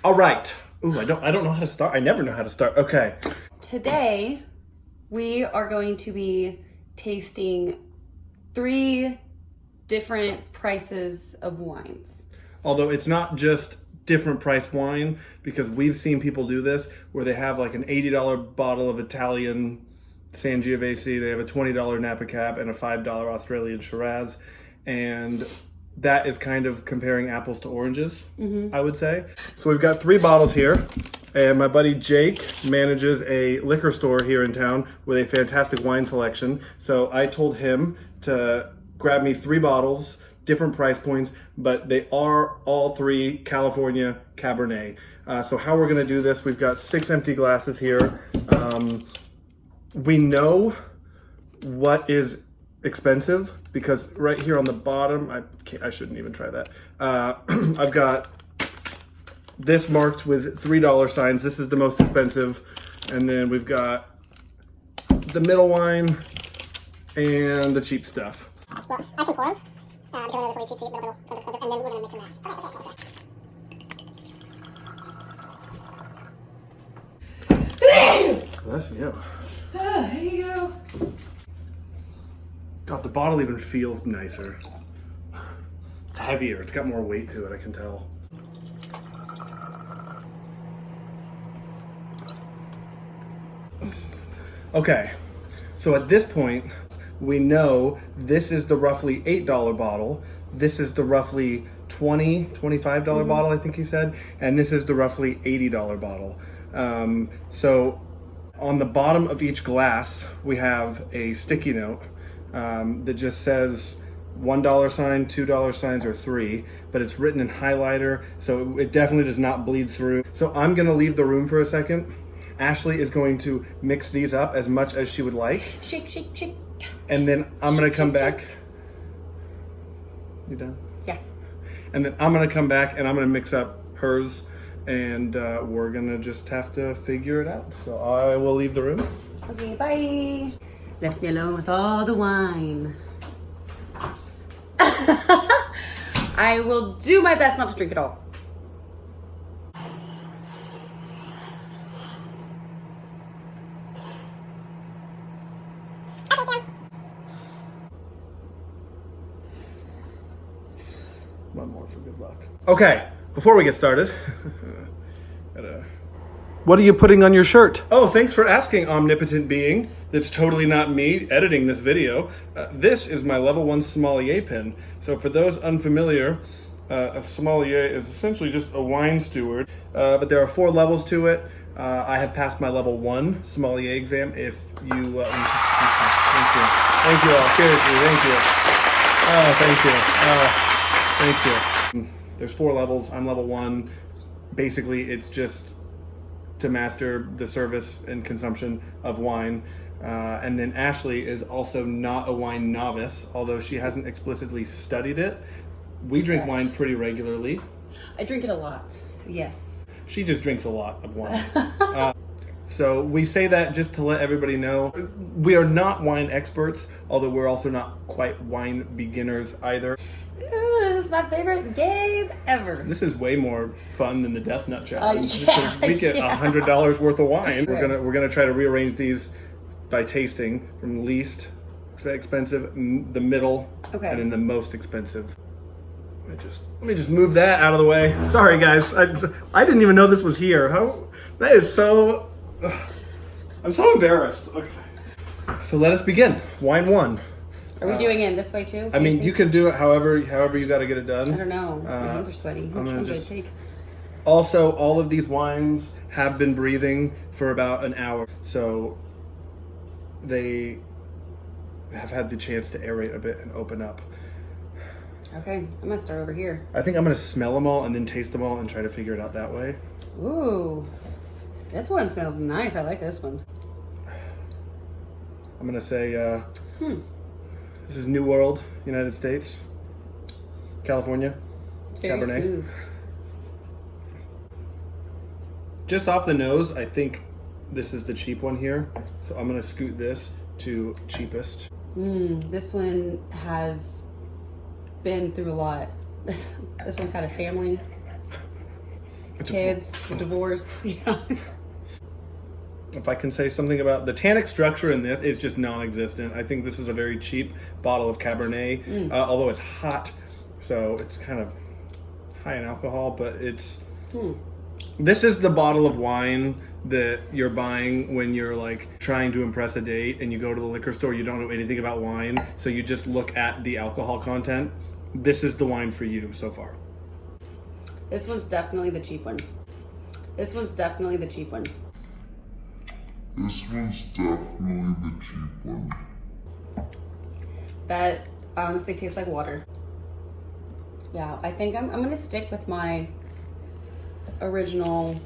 All right. Ooh, I don't know how to start. I never know how to start. Okay. Today, we are going to be tasting 3 different prices of wines. Although it's not just different price wine, because we've seen people do this where they have like an $80 bottle of Italian Sangiovese, they have a $20 Napa Cab and a $5 Australian Shiraz, and that is kind of comparing apples to oranges, I would say. So we've got 3 bottles here, and my buddy Jake manages a liquor store here in town with a fantastic wine selection. So I told him to grab me 3 bottles, different price points, but they are all 3 California Cabernet. So how we're gonna do this, we've got 6 empty glasses here. We know what is expensive because right here on the bottom, I shouldn't even try that. I've got this marked with $3 signs. This is the most expensive. And then we've got the middle wine and the cheap stuff. Well, I can pour. Because I know this will be cheap, but it'll expensive, and then we're gonna mix and match. Okay. Bless you. Here you go. God, the bottle even feels nicer. It's heavier. It's got more weight to it, I can tell. Okay, so at this point, we know this is the roughly $8 bottle. This is the roughly $25 bottle, I think he said. And this is the roughly $80 bottle. So on the bottom of each glass, we have a sticky note that just says $1 sign, $2 signs, or 3, but it's written in highlighter, so it definitely does not bleed through. So I'm gonna leave the room for a second. Ashley is going to mix these up as much as she would like. Shake, shake, shake. And then I'm gonna come back. You done? Yeah. And then I'm gonna come back and I'm gonna mix up hers, and we're gonna just have to figure it out. So I will leave the room. Okay, bye. Left me alone with all the wine. I will do my best not to drink it all. One more for good luck. Okay, before we get started, what are you putting on your shirt? Oh, thanks for asking, omnipotent being. That's totally not me editing this video. This is my level 1 sommelier pin. So for those unfamiliar, a sommelier is essentially just a wine steward, but there are 4 levels to it. I have passed my level 1 sommelier exam. If you, thank you all, seriously, thank you. Oh, thank you. Thank you. There's 4 levels. I'm level 1. Basically, it's just to master the service and consumption of wine. And then Ashley is also not a wine novice, although she hasn't explicitly studied it. We drink wine pretty regularly. I drink it a lot, so yes. She just drinks a lot of wine. So we say that just to let everybody know. We are not wine experts, although we're also not quite wine beginners either. Ooh, this is my favorite game ever. This is way more fun than the Death Nut Challenge. Yeah, because we get $100 worth of wine. We're gonna try to rearrange these by tasting from least expensive, the middle, Okay. and then the most expensive. Let me just move that out of the way. Sorry guys, I didn't even know this was here. That is so. I'm so embarrassed. Okay. So let us begin. Wine 1. Are we doing it this way too? I mean, Tasting? you can do it however you got to get it done. I don't know. My hands are sweaty. Which one should I take? Also, all of these wines have been breathing for about an hour, so they have had the chance to aerate a bit and open up. Okay, I'm gonna start over here. I think I'm gonna smell them all and then taste them all and try to figure it out that way. Ooh, this one smells nice. I like this one. I'm gonna say this is New World, United States, California, It's very Cabernet. smooth. Just off the nose, I think this is the cheap one here. So I'm gonna scoot this to cheapest. This one has been through a lot. This one's had a family. kids, a divorce. Yeah. If I can say something about the tannic structure in this, it's just non-existent. I think this is a very cheap bottle of Cabernet, although it's hot, so it's kind of high in alcohol, but it's... This is the bottle of wine that you're buying when you're like trying to impress a date and you go to the liquor store, you don't know anything about wine, so you just look at the alcohol content. This is the wine for you so far. This one's definitely the cheap one. This one's definitely the cheap one. This one's definitely the cheap one. That honestly tastes like water. Yeah, I think I'm gonna stick with my original.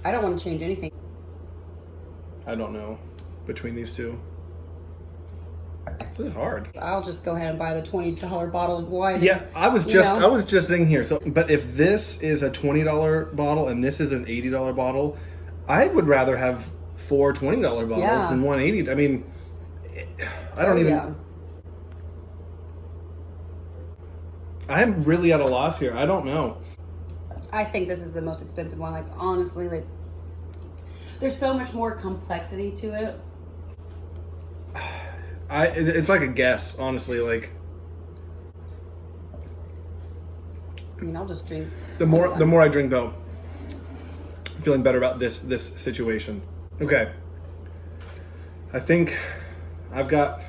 I don't want to change anything. I don't know between these two. This is hard. I'll just go ahead and buy the $20 bottle of wine. Yeah, I was just thinking here. So, but if this is a $20 bottle and this is an $80 bottle, I would rather have 4 $20 bottles than one $80. I mean, I don't even. Yeah. I'm really at a loss here. I don't know. I think this is the most expensive one. Like honestly, like there's so much more complexity to it. It's like a guess, honestly. Like, I mean, I'll just drink. the more I drink, though, I'm feeling better about this situation. Okay, I think I've got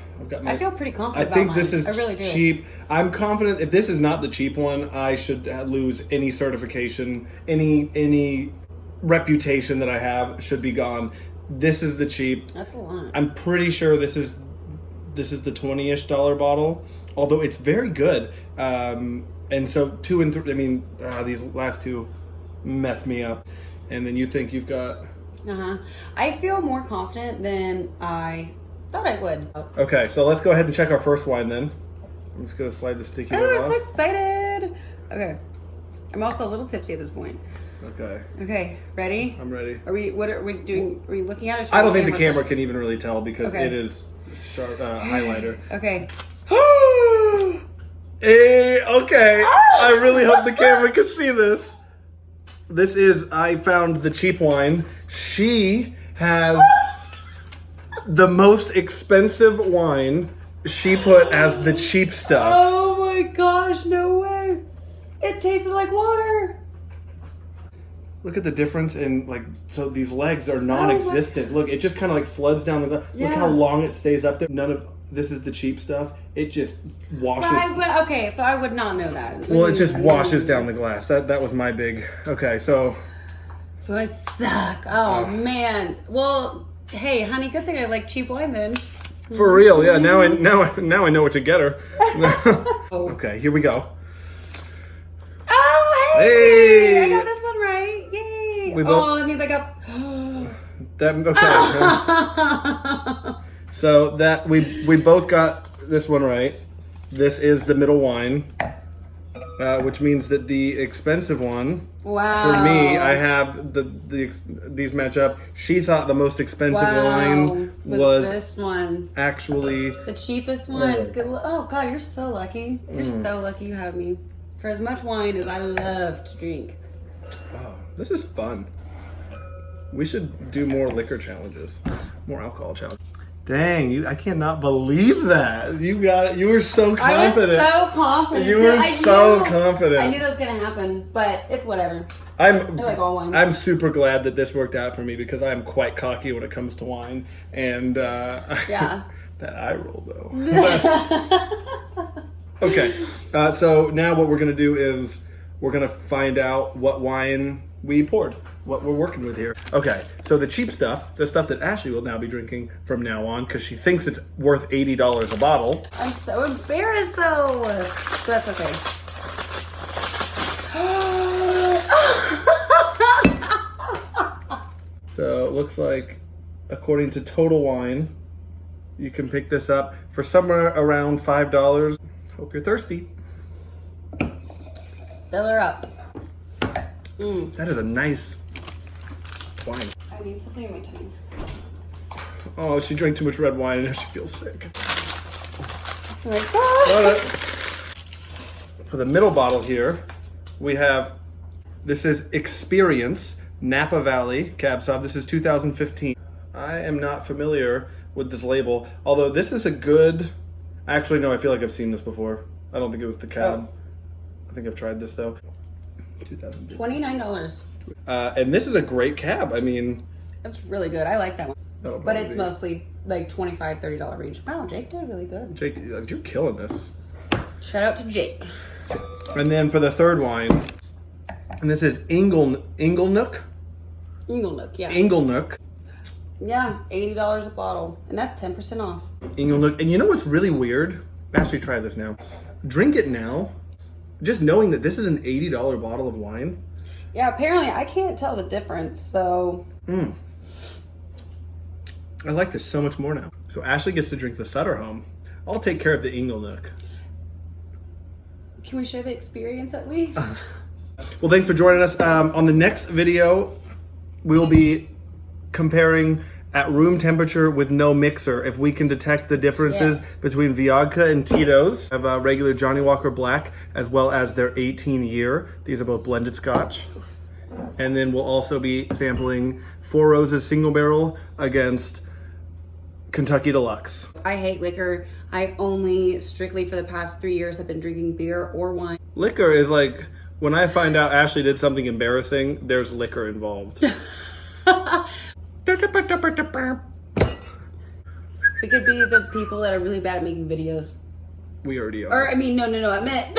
my. I feel pretty confident. I think about this mine. is I really do. cheap. I'm confident if this is not the cheap one, I should lose any certification, any reputation that I have should be gone. This is the cheap. That's a lot. I'm pretty sure this is the $20-ish bottle, although it's very good. And so 2 and 3. I mean, these last two messed me up. And then you think you've got. I feel more confident than I thought I would. Okay, so let's go ahead and check our first wine then. I'm just gonna slide the sticky note I'm so off. excited. Okay, I'm also a little tipsy at this point. Okay. Okay, ready? I'm ready. What are we doing? Are we looking at it? I don't think the camera can even really tell because Okay. it is sharp, highlighter. Okay. Okay. I really hope the camera can see this. I found the cheap wine. She has the most expensive wine. She put as the cheap stuff. Oh my gosh, no way. It tasted like water. Look at the difference in so these legs are non-existent. Look, it just kind of floods down the glass. Look how long it stays up there. None of this is the cheap stuff. It just washes. Okay, so I would not know that. Well, it just washes down the glass. That was my big. Okay, so I suck. Oh man. Well, hey, honey, good thing I like cheap wine then. for real, yeah. Now I know what to get her. Okay, here we go. Oh, Hey! I got this one right. Yay. We both- that means I got. Okay. So that we both got this one right. This is the middle wine, which means that the expensive one. Wow. For me, I have these match up. She thought the most expensive wine was this one. actually The cheapest one. Oh God, you're so lucky. You're so lucky you have me. For as much wine as I love to drink. Oh, this is fun. We should do more liquor challenges, more alcohol challenges. Dang, I cannot believe that. You got it. You were so confident. I was so confident. You were so I confident. knew that was gonna happen, but it's whatever. I like all wine. I'm super glad that this worked out for me because I'm quite cocky when it comes to wine. And Yeah. that eye roll though. Okay, so now what we're gonna do is we're gonna find out what wine we poured, what we're working with here. Okay, so the cheap stuff, the stuff that Ashley will now be drinking from now on because she thinks it's worth $80 a bottle. I'm so embarrassed though. But that's okay. So it looks like, according to Total Wine, you can pick this up for somewhere around $5. Hope you're thirsty. Fill her up. That is a nice wine. I need something in my tummy. Oh, she drank too much red wine and now she feels sick. Oh my God. For the middle bottle here, we have This is Experience Napa Valley Cab Sauv. This is 2015. I am not familiar with this label, although this is a good. Actually, no, I feel like I've seen this before. I don't think it was the cab. I think I've tried this though. $29. And this is a great cab. I mean, That's really good. I like that one. that'll But probably it's be- mostly like $25, $30 range. Wow, Jake did really good. Jake, you're killing this. Shout out to Jake. And then for the third wine, and this is Inglenook. Inglenook, yeah. Inglenook. Yeah, $80 a bottle. And that's 10% off. Inglenook. And you know what's really weird? Actually, try this now. Drink it now. Just knowing that this is an $80 bottle of wine. Yeah, apparently I can't tell the difference, so. I like this so much more now. So Ashley gets to drink the Sutter Home. I'll take care of the Inglenook. Can we share the experience at least? Well, thanks for joining us. On the next video, we'll be comparing at room temperature with no mixer if we can detect the differences between Vodka and Tito's. I have regular Johnny Walker Black as well as their 18 year. These are both blended Scotch. And then we'll also be sampling Four Roses single barrel against Kentucky Deluxe. I hate liquor. I only strictly for the past 3 years have been drinking beer or wine. Liquor is like, when I find out Ashley did something embarrassing, there's liquor involved. We could be the people that are really bad at making videos. We already are. Or, I mean, no, I meant.